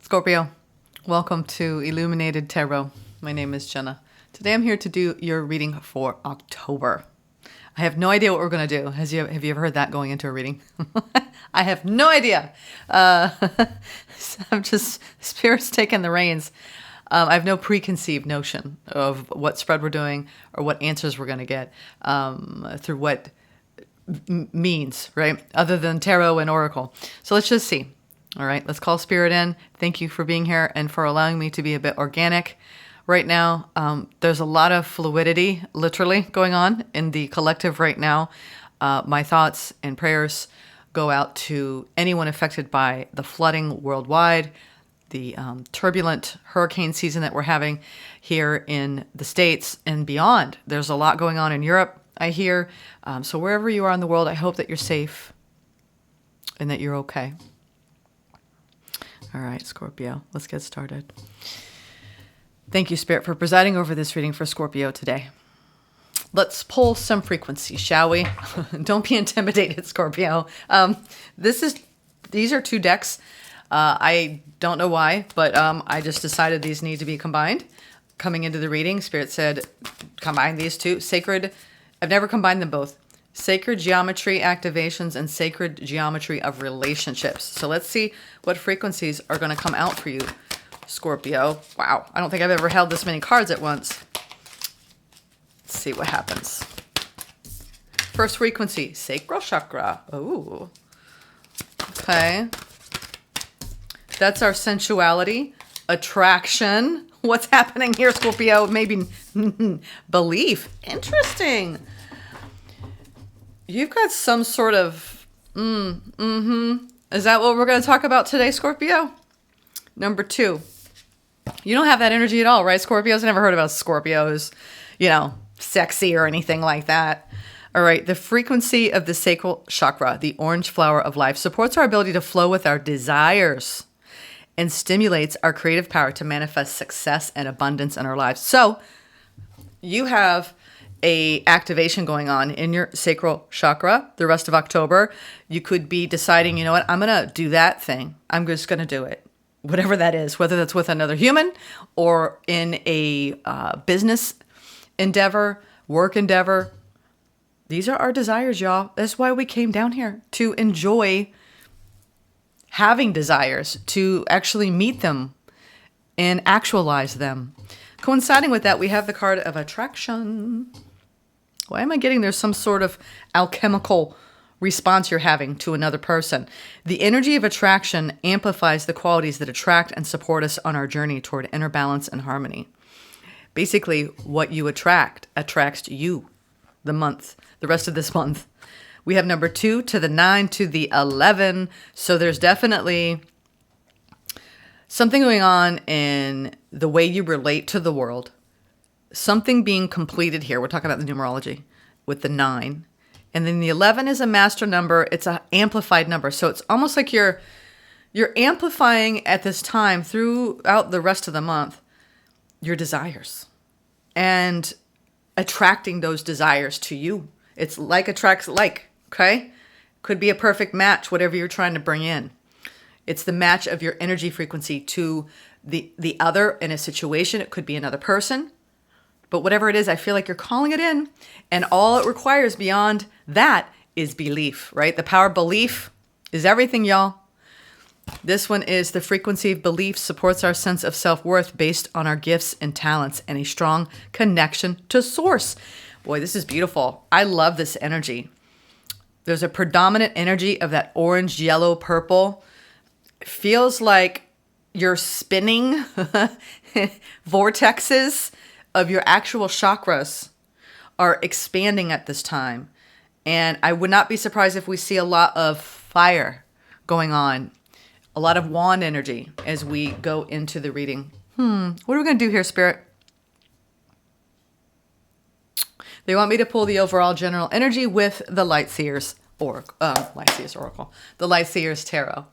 Scorpio, welcome to Illuminated Tarot. My name is Jenna. Today I'm here to do your reading for October. I have no idea what we're going to do. Have you ever heard that going into a reading? I have no idea. I'm just, Spirit's taking the reins. I have no preconceived notion of what spread we're doing or what answers we're going to get through what means, right? Other than tarot and oracle. So let's just see. All right, let's call Spirit in. Thank you for being here and for allowing me to be a bit organic. Right now, there's a lot of fluidity, literally, going on in the collective right now. My thoughts and prayers go out to anyone affected by the flooding worldwide, the turbulent hurricane season that we're having here in the States and beyond. There's a lot going on in Europe, I hear. So wherever you are in the world, I hope that you're safe and that you're okay. All right, Scorpio, let's get started. Thank you, Spirit, for presiding over this reading for Scorpio today. Let's pull some frequency, shall we? Don't be intimidated, Scorpio. These are two decks. I don't know why, but I just decided these need to be combined. Coming into the reading, Spirit said, combine these two. Sacred, I've never combined them both. Sacred geometry activations and sacred geometry of relationships. So let's see what frequencies are going to come out for you, Scorpio. Wow, I don't think I've ever held this many cards at once. Let's see what happens. First frequency, sacral chakra. Oh, okay. That's our sensuality, attraction. What's happening here, Scorpio? Maybe belief. Interesting. You've got some sort of, Is that what we're going to talk about today, Scorpio? Number 2. You don't have that energy at all, right, Scorpios? I've never heard about Scorpios, sexy or anything like that. All right, the frequency of the sacral chakra, the orange flower of life, supports our ability to flow with our desires and stimulates our creative power to manifest success and abundance in our lives. So you have a activation going on in your sacral chakra the rest of October. You could be deciding, you know what, I'm going to do that thing. I'm just going to do it. Whatever that is, whether that's with another human or in a business endeavor, work endeavor. These are our desires, y'all. That's why we came down here, to enjoy having desires, to actually meet them and actualize them. Coinciding with that, we have the card of attraction. Why am I getting there's some sort of alchemical response you're having to another person? The energy of attraction amplifies the qualities that attract and support us on our journey toward inner balance and harmony. Basically, what you attract attracts you the rest of this month. We have number 2 to the 9 to the 11. So there's definitely something going on in the way you relate to the world. Something being completed here. We're talking about the numerology with the 9. And then the 11 is a master number. It's an amplified number. So it's almost like you're amplifying at this time throughout the rest of the month your desires and attracting those desires to you. It's like attracts like, okay? Could be a perfect match, whatever you're trying to bring in. It's the match of your energy frequency to the other in a situation. It could be another person. But whatever it is, I feel like you're calling it in. And all it requires beyond that is belief, right? The power of belief is everything, y'all. This one is the frequency of belief supports our sense of self-worth based on our gifts and talents and a strong connection to source. Boy, this is beautiful. I love this energy. There's a predominant energy of that orange, yellow, purple. It feels like you're spinning vortexes of your actual chakras are expanding at this time. And I would not be surprised if we see a lot of fire going on, a lot of wand energy as we go into the reading. What are we going to do here, Spirit? They want me to pull the overall general energy with the Light Seers Oracle, the Light Seers Tarot.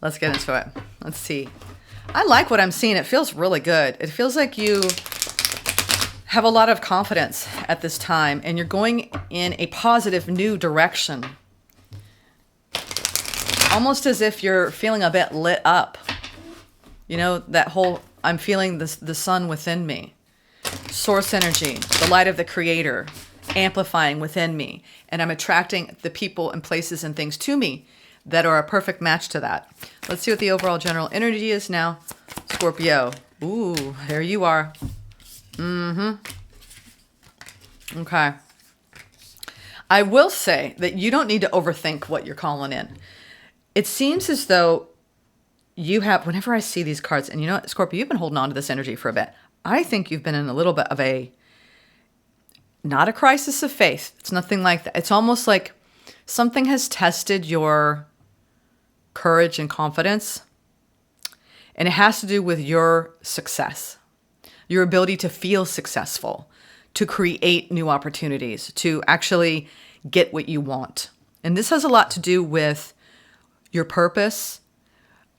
Let's get into it. Let's see. I like what I'm seeing. It feels really good. It feels like you have a lot of confidence at this time and you're going in a positive new direction. Almost as if you're feeling a bit lit up. You know, that whole, I'm feeling this, the sun within me. Source energy, the light of the creator, amplifying within me. And I'm attracting the people and places and things to me that are a perfect match to that. Let's see what the overall general energy is now. Scorpio. Ooh, there you are. Okay. I will say that you don't need to overthink what you're calling in. It seems as though you have, whenever I see these cards, and you know what, Scorpio, you've been holding on to this energy for a bit. I think you've been in a little bit of a, not a crisis of faith. It's nothing like that. It's almost like something has tested your courage and confidence. And it has to do with your success, your ability to feel successful, to create new opportunities, to actually get what you want. And this has a lot to do with your purpose,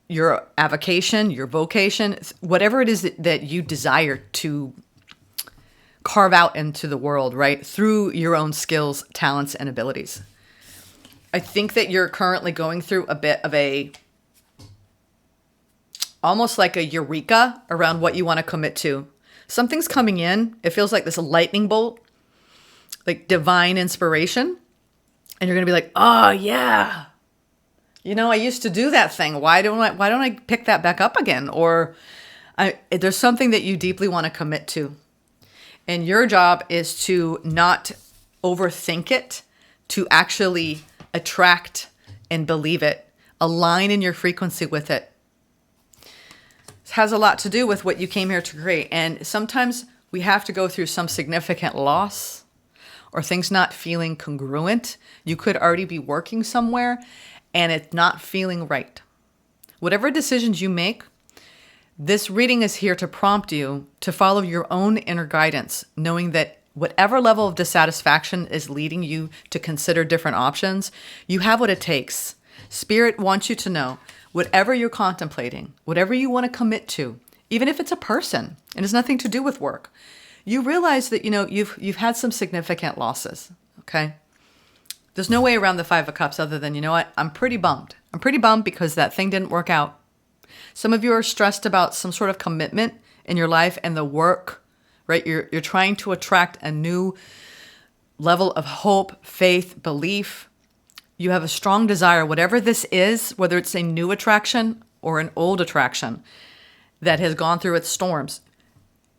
your avocation, your vocation, whatever it is that you desire to carve out into the world, right? Through your own skills, talents, and abilities. I think that you're currently going through a bit of a, almost like a eureka around what you want to commit to. Something's coming in. It feels like this lightning bolt, like divine inspiration. And you're going to be like, oh yeah. You know, I used to do that thing. Why don't I pick that back up again? Or there's something that you deeply want to commit to. And your job is to not overthink it, to actually attract and believe it. Align in your frequency with it. It has a lot to do with what you came here to create. And sometimes we have to go through some significant loss or things not feeling congruent. You could already be working somewhere and it's not feeling right. Whatever decisions you make, this reading is here to prompt you to follow your own inner guidance, knowing that whatever level of dissatisfaction is leading you to consider different options, you have what it takes. Spirit wants you to know whatever you're contemplating, whatever you want to commit to, even if it's a person and has nothing to do with work, you realize that, you know, you've had some significant losses, okay? There's no way around the Five of Cups other than, you know what, I'm pretty bummed. I'm pretty bummed because that thing didn't work out. Some of you are stressed about some sort of commitment in your life and the work, right? You're trying to attract a new level of hope, faith, belief. You have a strong desire, whatever this is, whether it's a new attraction or an old attraction that has gone through its storms.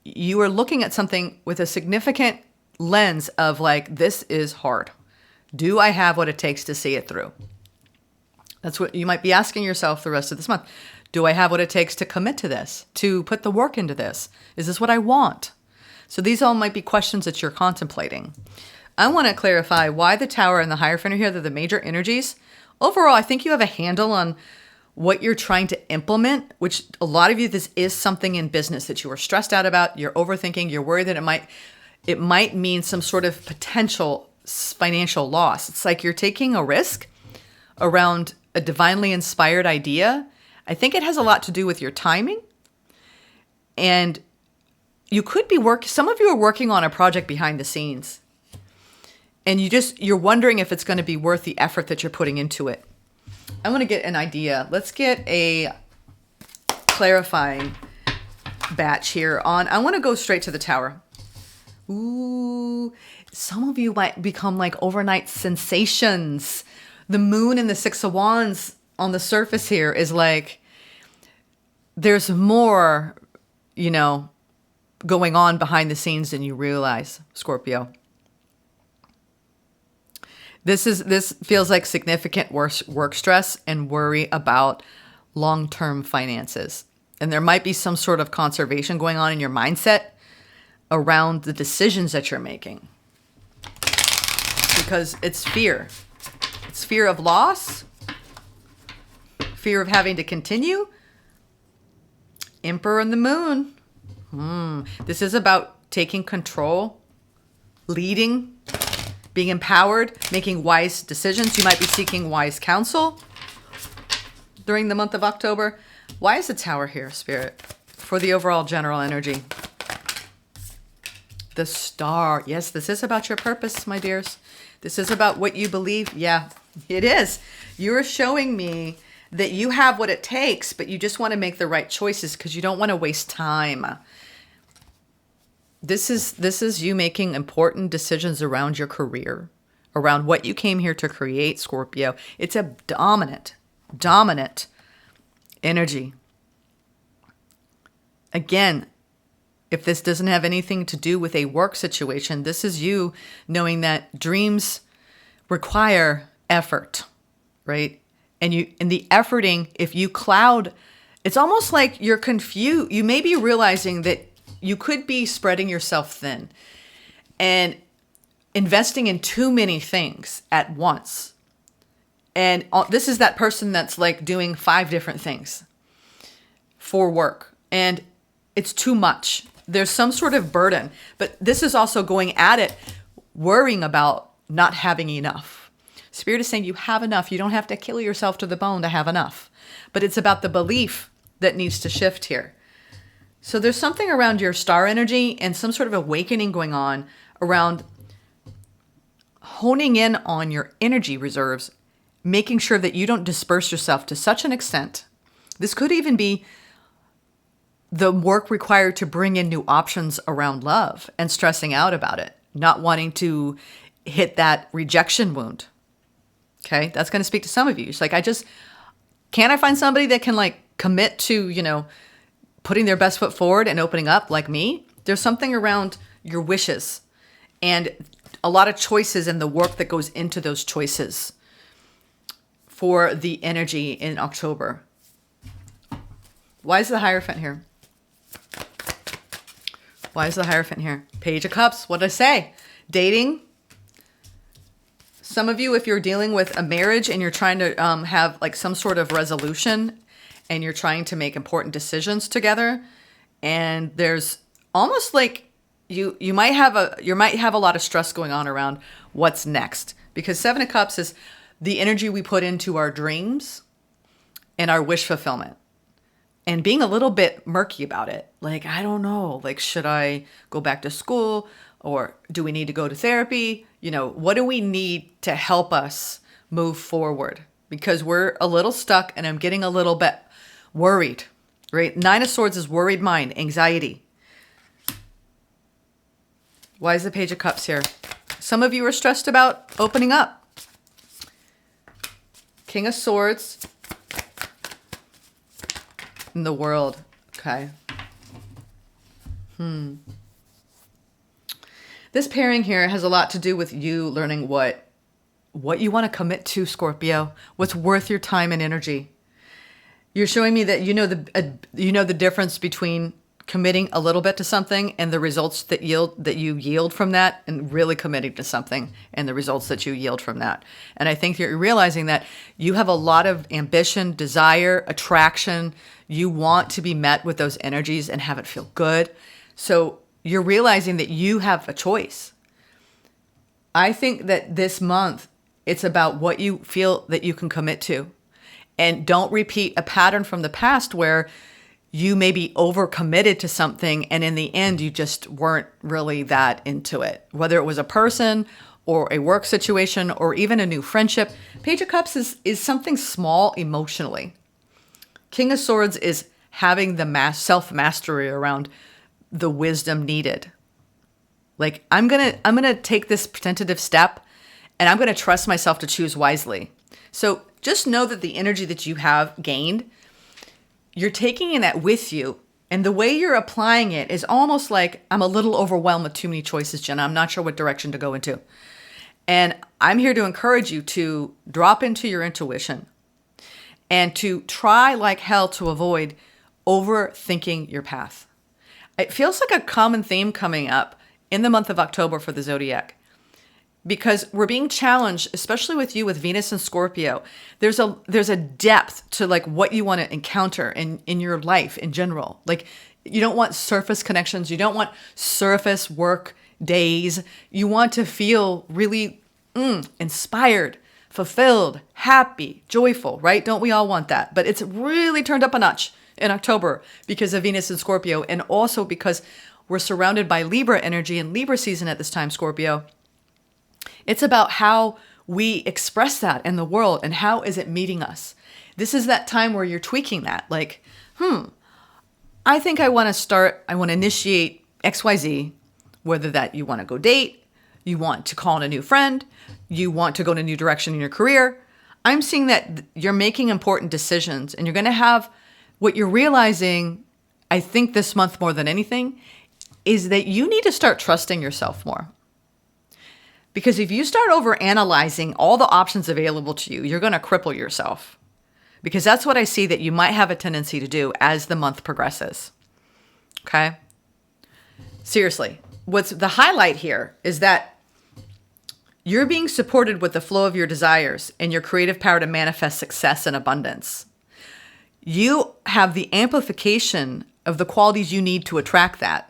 You are looking at something with a significant lens of like, this is hard. Do I have what it takes to see it through? That's what you might be asking yourself the rest of this month. Do I have what it takes to commit to this, to put the work into this? Is this what I want? So these all might be questions that you're contemplating. I want to clarify why the Tower and the Hierophant are here. They're the major energies. Overall, I think you have a handle on what you're trying to implement, which a lot of you, this is something in business that you are stressed out about. You're overthinking. You're worried that it might mean some sort of potential financial loss. It's like you're taking a risk around a divinely inspired idea. I think it has a lot to do with your timing. And you could be some of you are working on a project behind the scenes. And you're wondering if it's going to be worth the effort that you're putting into it. I want to get an idea. Let's get a clarifying batch here on. I want to go straight to the Tower. Ooh, some of you might become like overnight sensations. The Moon and the Six of Wands on the surface here is like, there's more, you know, going on behind the scenes than you realize, Scorpio. This feels like significant work stress and worry about long-term finances. And there might be some sort of conservation going on in your mindset around the decisions that you're making. Because it's fear. It's fear of loss, fear of having to continue. Emperor and the Moon. This is about taking control, leading, being empowered, making wise decisions. You might be seeking wise counsel during the month of October. Why is the Tower here, Spirit? For the overall general energy. The Star. Yes, this is about your purpose, my dears. This is about what you believe. Yeah, it is. You're showing me that you have what it takes, but you just want to make the right choices because you don't want to waste time. This is you making important decisions around your career, around what you came here to create, Scorpio. It's a dominant energy. Again, if this doesn't have anything to do with a work situation, this is you knowing that dreams require effort, right? And the efforting, if you cloud, it's almost like you're confused. You may be realizing that you could be spreading yourself thin and investing in too many things at once. And this is that person that's like doing 5 different things for work. And it's too much. There's some sort of burden. But this is also going at it, worrying about not having enough. Spirit is saying you have enough. You don't have to kill yourself to the bone to have enough. But it's about the belief that needs to shift here. So there's something around your star energy and some sort of awakening going on around honing in on your energy reserves, making sure that you don't disperse yourself to such an extent. This could even be the work required to bring in new options around love and stressing out about it, not wanting to hit that rejection wound. Okay, that's going to speak to some of you. It's like, can't I find somebody that can like commit to, putting their best foot forward and opening up like me? There's something around your wishes and a lot of choices and the work that goes into those choices for the energy in October. Why is the Hierophant here? Why is the Hierophant here? Page of Cups. What did I say? Dating. Some of you, if you're dealing with a marriage and you're trying to have like some sort of resolution and you're trying to make important decisions together, and there's almost like you might have a lot of stress going on around what's next, because 7 of Cups is the energy we put into our dreams and our wish fulfillment. And being a little bit murky about it. Like, I don't know, like, should I go back to school or do we need to go to therapy? What do we need to help us move forward? Because we're a little stuck and I'm getting a little bit worried, right? 9 of Swords is worried mind, anxiety. Why is the Page of Cups here? Some of you are stressed about opening up. King of Swords. In the World. Okay. This pairing here has a lot to do with you learning what you want to commit to, Scorpio. What's worth your time and energy. You're showing me that you know the difference between committing a little bit to something and the results that you yield from that, and really committing to something and the results that you yield from that. And I think you're realizing that you have a lot of ambition, desire, attraction. You want to be met with those energies and have it feel good. So you're realizing that you have a choice. I think that this month, it's about what you feel that you can commit to. And don't repeat a pattern from the past where you may be overcommitted to something and in the end you just weren't really that into it. Whether it was a person or a work situation or even a new friendship. Page of Cups is something small emotionally. King of Swords is having the self-mastery around the wisdom needed. Like, I'm gonna take this tentative step and I'm gonna trust myself to choose wisely. So just know that the energy that you have gained, you're taking that with you. And the way you're applying it is almost like, I'm a little overwhelmed with too many choices, Jenna. I'm not sure what direction to go into. And I'm here to encourage you to drop into your intuition and to try like hell to avoid overthinking your path. It feels like a common theme coming up in the month of October for the zodiac, because we're being challenged, especially with you with Venus and Scorpio. There's a depth to like what you want to encounter in your life in general. Like, you don't want surface connections. You don't want surface work days. You want to feel really inspired, fulfilled, happy, joyful, right? Don't we all want that? But it's really turned up a notch in October because of Venus and Scorpio, and also because we're surrounded by Libra energy and Libra season at this time, Scorpio. It's about how we express that in the world and how is it meeting us. This is that time where you're tweaking that. Like, I think I want to initiate XYZ, whether that you want to go date, you want to call in a new friend, you want to go in a new direction in your career. I'm seeing that you're making important decisions, and you're going to have what you're realizing, I think this month more than anything, is that you need to start trusting yourself more. Because if you start over analyzing all the options available to you, you're going to cripple yourself. Because that's what I see that you might have a tendency to do as the month progresses. Okay? Seriously. What's the highlight here is that you're being supported with the flow of your desires and your creative power to manifest success and abundance. You have the amplification of the qualities you need to attract that.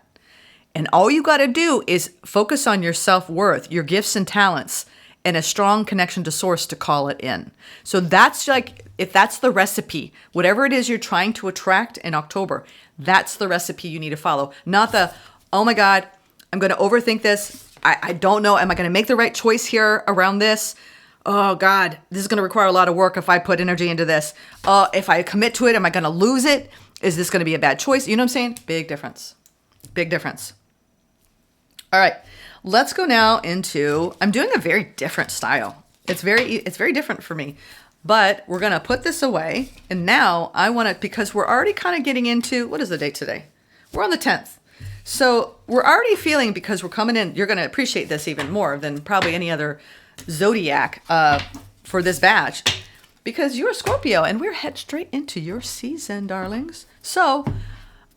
And all you got to do is focus on your self-worth, your gifts and talents, and a strong connection to source to call it in. So that's like, if that's the recipe, whatever it is you're trying to attract in October, that's the recipe you need to follow. Not the, oh my God, I'm going to overthink this. I don't know. Am I going to make the right choice here around this? Oh God, this is going to require a lot of work if I put energy into this. If I commit to it, am I going to lose it? Is this going to be a bad choice? You know what I'm saying? Big difference. Big difference. All right, let's go now into, I'm doing a very different style. It's very different for me, but we're going to put this away. And now I want to, because we're already kind of getting into, what is the date today? We're on the 10th. So we're already feeling, because we're coming in, you're going to appreciate this even more than probably any other zodiac for this batch, because you're a Scorpio and we're head straight into your season, darlings. So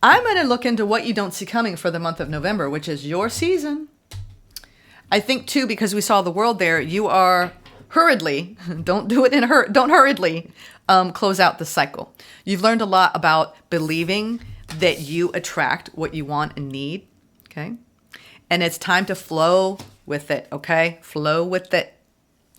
I'm going to look into what you don't see coming for the month of November, which is your season. I think too, because we saw the world there, you are hurriedly, don't hurriedly close out the cycle. You've learned a lot about believing that you attract what you want and need. Okay. And it's time to flow with it. Okay. Flow with it.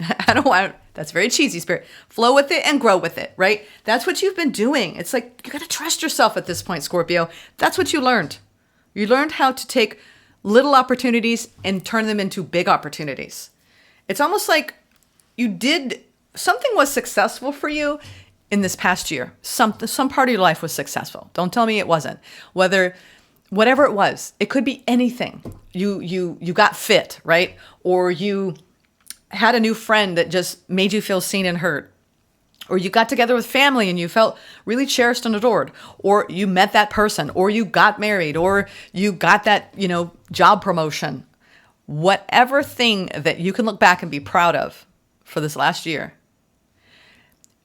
I don't want, that's very cheesy, Spirit. Flow with it and grow with it, right? That's what you've been doing. It's like, you got to trust yourself at this point, Scorpio. That's what you learned. You learned how to take little opportunities and turn them into big opportunities. It's almost like something was successful for you in this past year. Some part of your life was successful. Don't tell me it wasn't. Whatever it was, it could be anything. You got fit, right? Or you had a new friend that just made you feel seen and heard. Or you got together with family and you felt really cherished and adored. Or you met that person, or you got married, or you got that, job promotion. Whatever thing that you can look back and be proud of for this last year,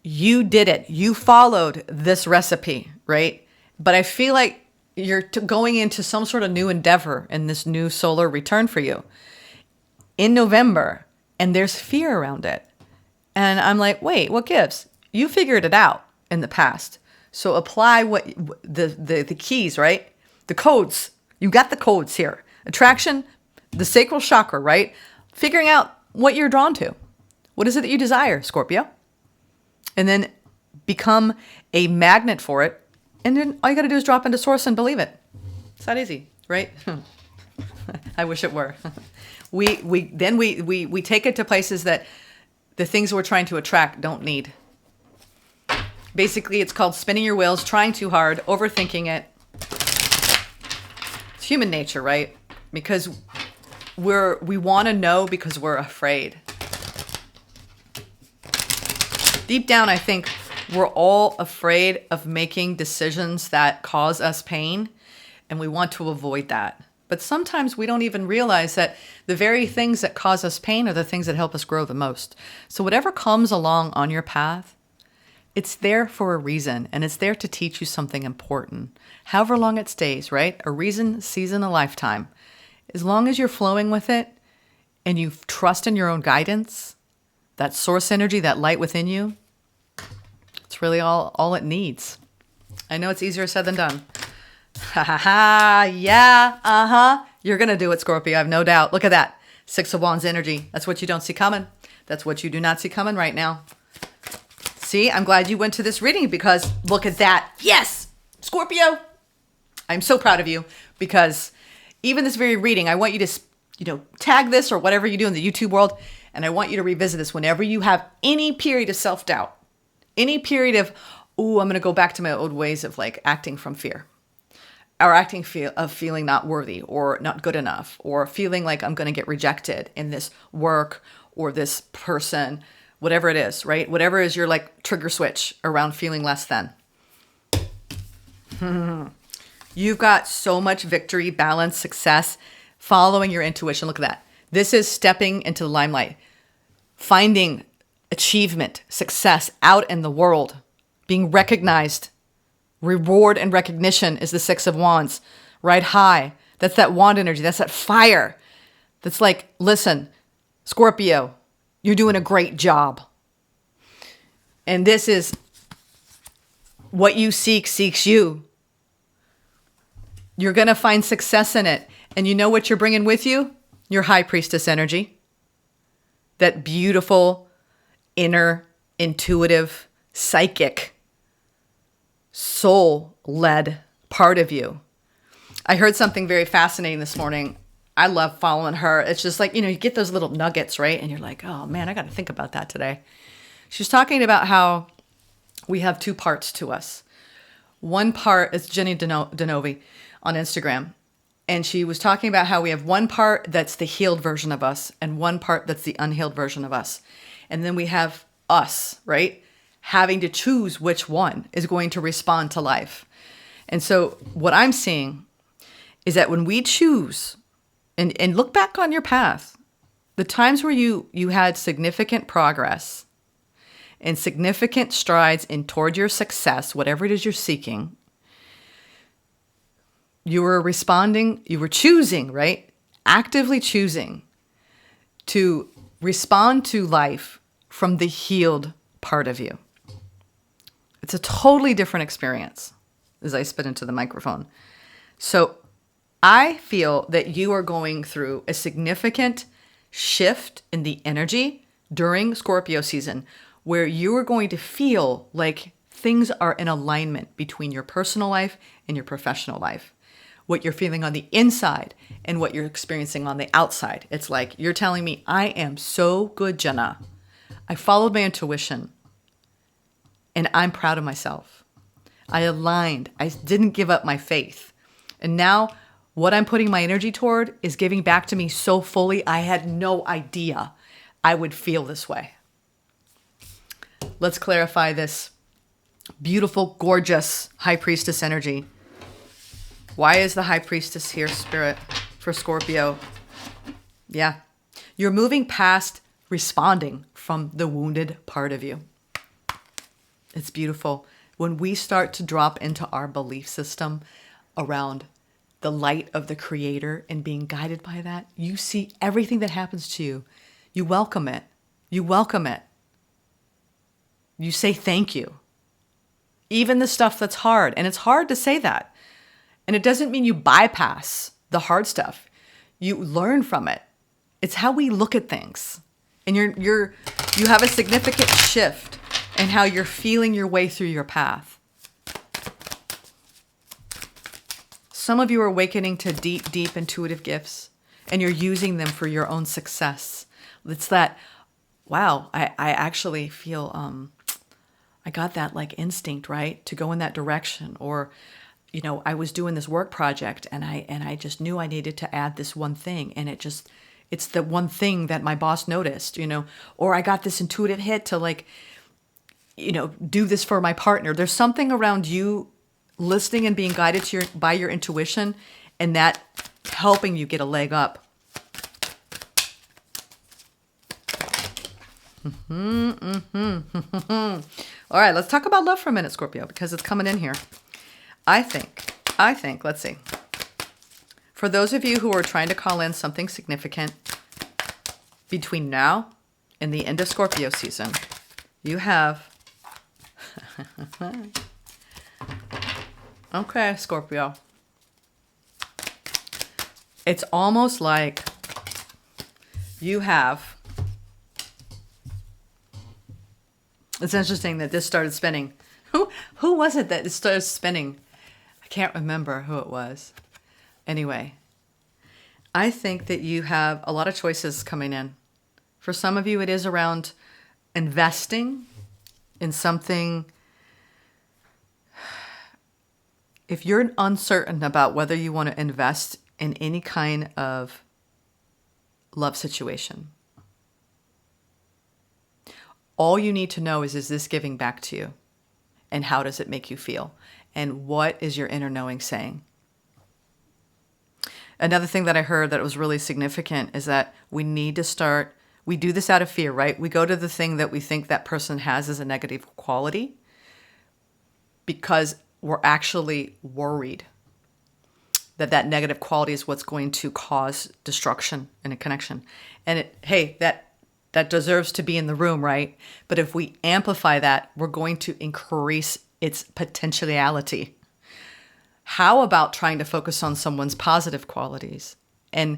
you did it. You followed this recipe, right? But I feel like you're going into some sort of new endeavor in this new solar return for you in November. And there's fear around it. And I'm like, wait, what gives? You figured it out in the past. So apply what the keys, right? The codes. You got the codes here. Attraction, the sacral chakra, right? Figuring out what you're drawn to. What is it that you desire, Scorpio? And then become a magnet for it. And then all you got to do is drop into source and believe it. It's that easy, right? I wish it were. We take it to places that the things we're trying to attract don't need. Basically, it's called spinning your wheels, trying too hard, overthinking it. It's human nature, right? Because we want to know because we're afraid. Deep down, I think we're all afraid of making decisions that cause us pain, and we want to avoid that. But sometimes we don't even realize that the very things that cause us pain are the things that help us grow the most. So whatever comes along on your path, it's there for a reason, and it's there to teach you something important. However long it stays, right? A reason, season, a lifetime. As long as you're flowing with it and you trust in your own guidance, that source energy, that light within you, it's really all it needs. I know it's easier said than done. Ha ha ha, yeah, uh-huh. You're going to do it, Scorpio, I have no doubt. Look at that. 6 of Wands energy. That's what you don't see coming. That's what you do not see coming right now. See, I'm glad you went to this reading because look at that. Yes, Scorpio. I'm so proud of you because even this very reading, I want you to, tag this or whatever you do in the YouTube world. And I want you to revisit this whenever you have any period of self-doubt. Any period of, ooh, I'm going to go back to my old ways of like acting from fear, or acting of feeling not worthy or not good enough, or feeling like I'm going to get rejected in this work or this person, whatever it is, right? Whatever is your like trigger switch around feeling less than. You've got so much victory, balance, success, following your intuition. Look at that. This is stepping into the limelight, finding achievement, success out in the world, being recognized. Reward and recognition is the Six of Wands. Ride high. That's that wand energy. That's that fire. That's like, listen, Scorpio, you're doing a great job. And this is what you seek seeks you. You're going to find success in it. And you know what you're bringing with you? Your high priestess energy. That beautiful, inner, intuitive, psychic, soul-led part of you. I heard something very fascinating this morning. I love following her. It's just like, you get those little nuggets, right? And you're like, oh man, I got to think about that today. She's talking about how we have two parts to us. One part is Jenny Denovi on Instagram. And she was talking about how we have one part that's the healed version of us and one part that's the unhealed version of us. And then we have us, right? Having to choose which one is going to respond to life. And so what I'm seeing is that when we choose and look back on your path, the times where you had significant progress and significant strides in toward your success, whatever it is you're seeking, you were responding, you were choosing, right? Actively choosing to respond to life from the healed part of you. It's a totally different experience as I spit into the microphone. So I feel that you are going through a significant shift in the energy during Scorpio season where you are going to feel like things are in alignment between your personal life and your professional life. What you're feeling on the inside and what you're experiencing on the outside. It's like you're telling me, I am so good, Jenna. I followed my intuition and I'm proud of myself. I aligned. I didn't give up my faith. And now what I'm putting my energy toward is giving back to me so fully. I had no idea I would feel this way. Let's clarify this beautiful, gorgeous high priestess energy. Why is the high priestess here, Spirit, for Scorpio? Yeah. You're moving past responding from the wounded part of you. It's beautiful. When we start to drop into our belief system around the light of the Creator and being guided by that, you see everything that happens to you. You welcome it. You welcome it. You say thank you. Even the stuff that's hard. And it's hard to say that. And it doesn't mean you bypass the hard stuff. You learn from it. It's how we look at things. And you have a significant shift in how you're feeling your way through your path. Some of you are awakening to deep, deep intuitive gifts, and you're using them for your own success. It's that, wow, I actually feel, I got that like instinct, right? To go in that direction. Or, I was doing this work project and I just knew I needed to add this one thing. And it's the one thing that my boss noticed, or I got this intuitive hit to like, do this for my partner. There's something around you listening and being guided by your intuition and that helping you get a leg up. All right, let's talk about love for a minute, Scorpio, because it's coming in here. I think, let's see. For those of you who are trying to call in something significant between now and the end of Scorpio season, you have... Okay, Scorpio. It's almost like you have... It's interesting that this started spinning. Who was it that it started spinning? I can't remember who it was. Anyway, I think that you have a lot of choices coming in. For some of you, it is around investing in something, if you're uncertain about whether you want to invest in any kind of love situation, all you need to know is this giving back to you? And how does it make you feel? And what is your inner knowing saying? Another thing that I heard that was really significant is that we need to start, we do this out of fear, right? We go to the thing that we think that person has as a negative quality because we're actually worried that that negative quality is what's going to cause destruction in a connection. And that deserves to be in the room, right? But if we amplify that, we're going to increase its potentiality. How about trying to focus on someone's positive qualities and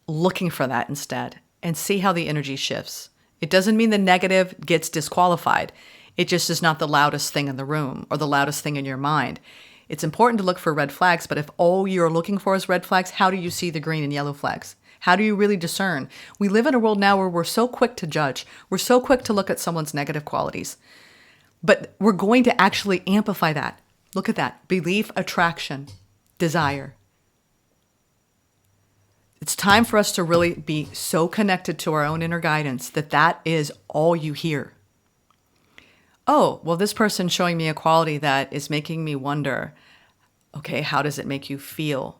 looking for that instead and see how the energy shifts? It doesn't mean the negative gets disqualified. It just is not the loudest thing in the room or the loudest thing in your mind. It's important to look for red flags, but if all you're looking for is red flags, how do you see the green and yellow flags? How do you really discern? We live in a world now where we're so quick to judge. We're so quick to look at someone's negative qualities. But we're going to actually amplify that. Look at that. Belief, attraction, desire. It's time for us to really be so connected to our own inner guidance that is all you hear. Oh, well, this person's showing me a quality that is making me wonder, okay, how does it make you feel?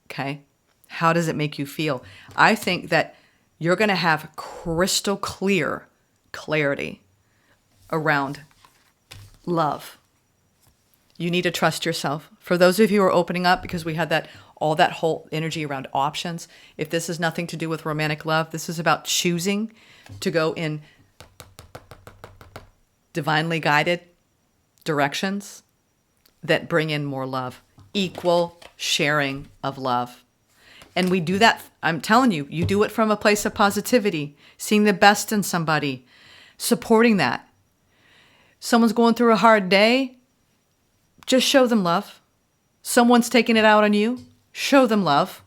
Okay, how does it make you feel? I think that you're going to have crystal clear clarity around love. You need to trust yourself. For those of you who are opening up, because we had that whole energy around options, if this is nothing to do with romantic love, this is about choosing to go in divinely guided directions that bring in more love, equal sharing of love. And we do that, I'm telling you, you do it from a place of positivity, seeing the best in somebody, supporting that. Someone's going through a hard day, just show them love. Someone's taking it out on you, show them love.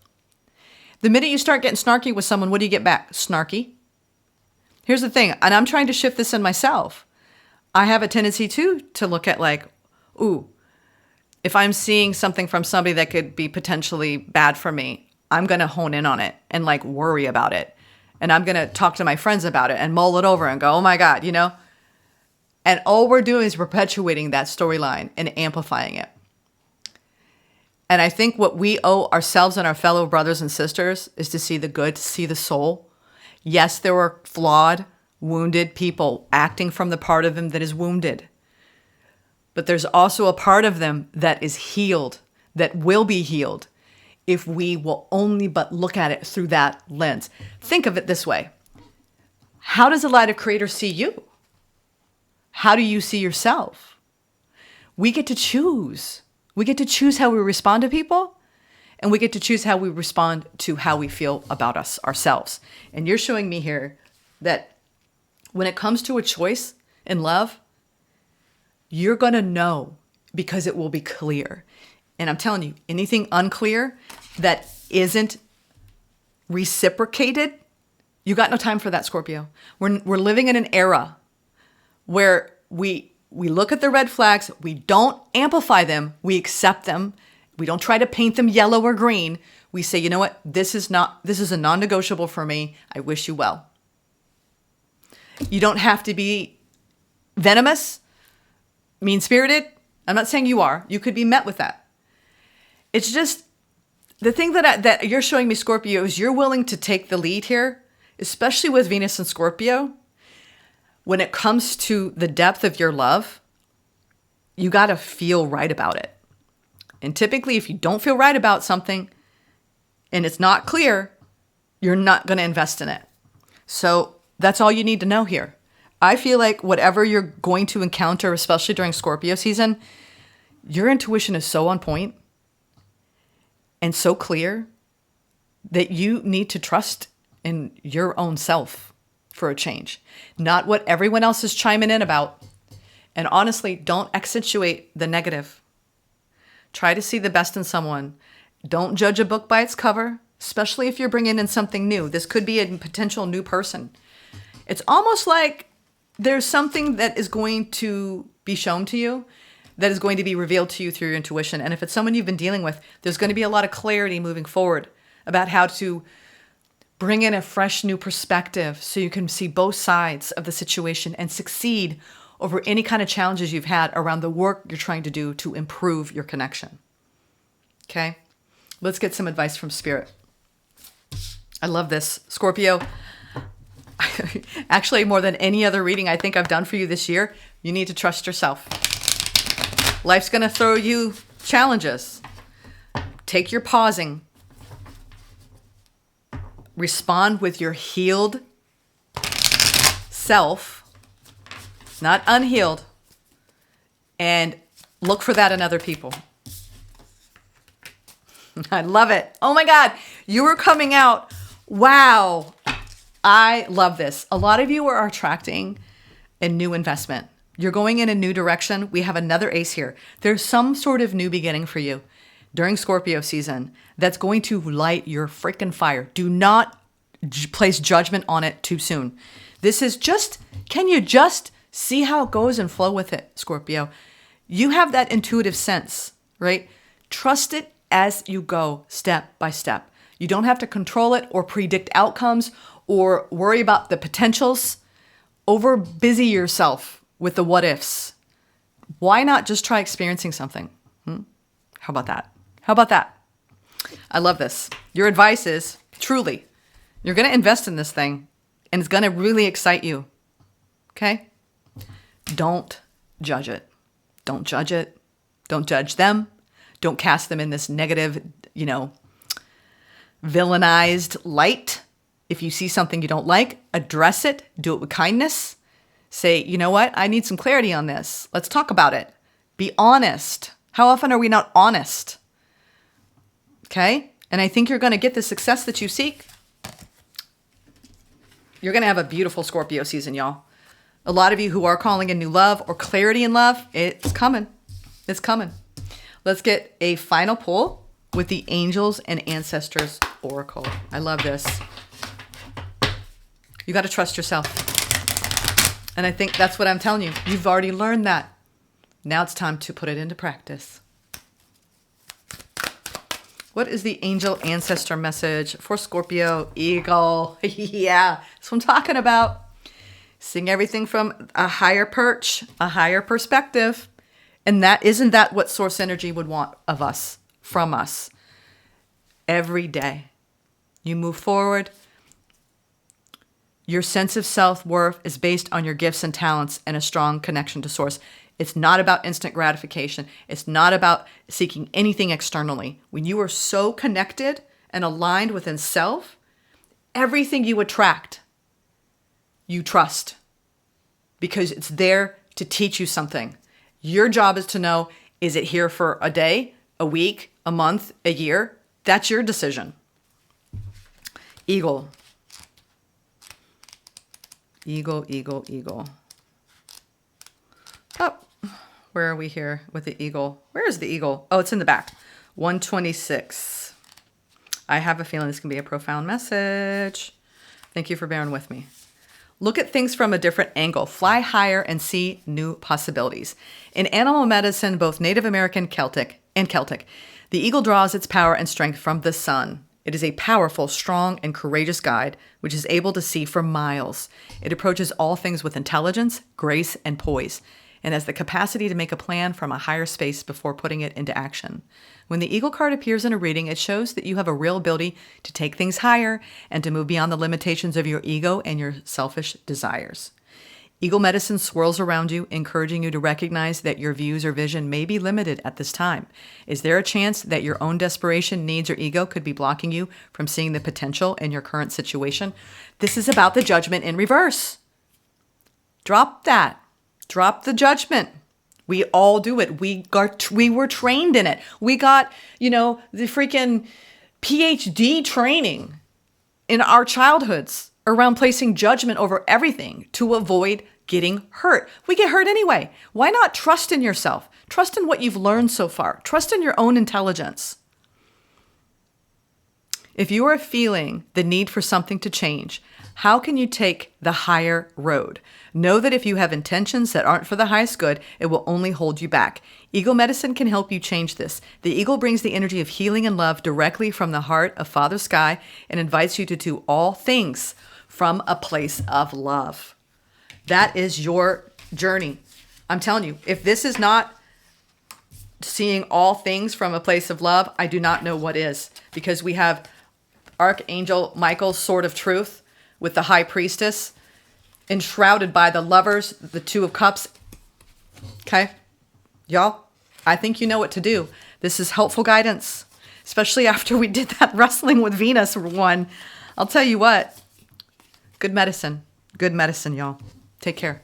The minute you start getting snarky with someone, what do you get back? Snarky. Here's the thing, and I'm trying to shift this in myself. I have a tendency to look at like, ooh, if I'm seeing something from somebody that could be potentially bad for me, I'm going to hone in on it and like worry about it. And I'm going to talk to my friends about it and mull it over and go, oh my God, you know? And all we're doing is perpetuating that storyline and amplifying it. And I think what we owe ourselves and our fellow brothers and sisters is to see the good, to see the soul. Yes, there were flawed, wounded people acting from the part of them that is wounded. But there's also a part of them that is healed, that will be healed if we will only but look at it through that lens. Think of it this way. How does the light of Creator see you? How do you see yourself? We get to choose. We get to choose how we respond to people, and we get to choose how we respond to how we feel about ourselves. And you're showing me here that when it comes to a choice in love, you're going to know because it will be clear. And I'm telling you, anything unclear that isn't reciprocated, you got no time for that, Scorpio. We're living in an era where we look at the red flags, we don't amplify them, we accept them. We don't try to paint them yellow or green. We say, you know what? This is a non-negotiable for me. I wish you well. You don't have to be venomous, mean-spirited. I'm not saying you are. You could be met with that. It's just the thing that you're showing me, Scorpio, is you're willing to take the lead here, especially with Venus and Scorpio. When it comes to the depth of your love, you got to feel right about it. And typically, if you don't feel right about something and it's not clear, you're not going to invest in it. So that's all you need to know here. I feel like whatever you're going to encounter, especially during Scorpio season, your intuition is so on point and so clear that you need to trust in your own self for a change, not what everyone else is chiming in about. And honestly, don't accentuate the negative. Try to see the best in someone. Don't judge a book by its cover, especially if you're bringing in something new. This could be a potential new person. It's almost like there's something that is going to be shown to you, that is going to be revealed to you through your intuition. And if it's someone you've been dealing with, there's going to be a lot of clarity moving forward about how to bring in a fresh new perspective so you can see both sides of the situation and succeed over any kind of challenges you've had around the work you're trying to do to improve your connection. Okay? Let's get some advice from Spirit. I love this. Scorpio, actually more than any other reading I think I've done for you this year, you need to trust yourself. Life's going to throw you challenges. Take your pausing. Respond with your healed self, not unhealed, and look for that in other people. I love it. Oh my God, you are coming out. Wow. I love this. A lot of you are attracting a new investment. You're going in a new direction. We have another ace here. There's some sort of new beginning for you during Scorpio season that's going to light your freaking fire. Do not place judgment on it too soon. This is just, can you just see how it goes and flow with it, Scorpio? You have that intuitive sense, right? Trust it as you go, step by step. You don't have to control it or predict outcomes or worry about the potentials. Over busy yourself with the what ifs. Why not just try experiencing something? How about that? How about that? I love this. Your advice is, truly, you're going to invest in this thing and it's going to really excite you. Okay? Don't judge it. Don't judge it. Don't judge them. Don't cast them in this negative, villainized light. If you see something you don't like, address it. Do it with kindness. Say, you know what? I need some clarity on this. Let's talk about it. Be honest. How often are we not honest? Okay? And I think you're going to get the success that you seek. You're going to have a beautiful Scorpio season, y'all. A lot of you who are calling in new love or clarity in love, it's coming. It's coming. Let's get a final pull with the Angels and Ancestors Oracle. I love this. You got to trust yourself. And I think that's what I'm telling you. You've already learned that. Now it's time to put it into practice. What is the angel ancestor message for Scorpio Eagle? Yeah, that's what I'm talking about. Seeing everything from a higher perch, a higher perspective. And isn't that what source energy would want of us, from us? Every day. You move forward. Your sense of self-worth is based on your gifts and talents and a strong connection to source. It's not about instant gratification. It's not about seeking anything externally. When you are so connected and aligned within self, everything you attract, you trust because it's there to teach you something. Your job is to know, is it here for a day, a week, a month, a year? That's your decision. Eagle. Eagle, eagle, eagle. Oh, where are we here with the eagle? Where is the eagle? Oh, it's in the back. 126. I have a feeling this can be a profound message. Thank you for bearing with me. Look at things from a different angle. Fly higher and see new possibilities. In animal medicine, both Native American, Celtic, the eagle draws its power and strength from the sun. It is a powerful, strong, and courageous guide, which is able to see for miles. It approaches all things with intelligence, grace, and poise, and has the capacity to make a plan from a higher space before putting it into action. When the eagle card appears in a reading, it shows that you have a real ability to take things higher and to move beyond the limitations of your ego and your selfish desires. Eagle medicine swirls around you, encouraging you to recognize that your views or vision may be limited at this time. Is there a chance that your own desperation, needs, or ego could be blocking you from seeing the potential in your current situation? This is about the judgment in reverse. Drop that. Drop the judgment. We all do it. We were trained in it. We got, the freaking PhD training in our childhoods around placing judgment over everything to avoid getting hurt. We get hurt anyway. Why not trust in yourself? Trust in what you've learned so far. Trust in your own intelligence. If you are feeling the need for something to change, how can you take the higher road? Know that if you have intentions that aren't for the highest good, it will only hold you back. Eagle medicine can help you change this. The eagle brings the energy of healing and love directly from the heart of Father Sky and invites you to do all things from a place of love. That is your journey. I'm telling you, if this is not seeing all things from a place of love, I do not know what is. Because we have Archangel Michael's sword of truth with the high priestess enshrouded by the lovers, the two of cups. Okay, y'all, I think you know what to do. This is helpful guidance, especially after we did that wrestling with Venus one. I'll tell you what, good medicine, y'all. Take care.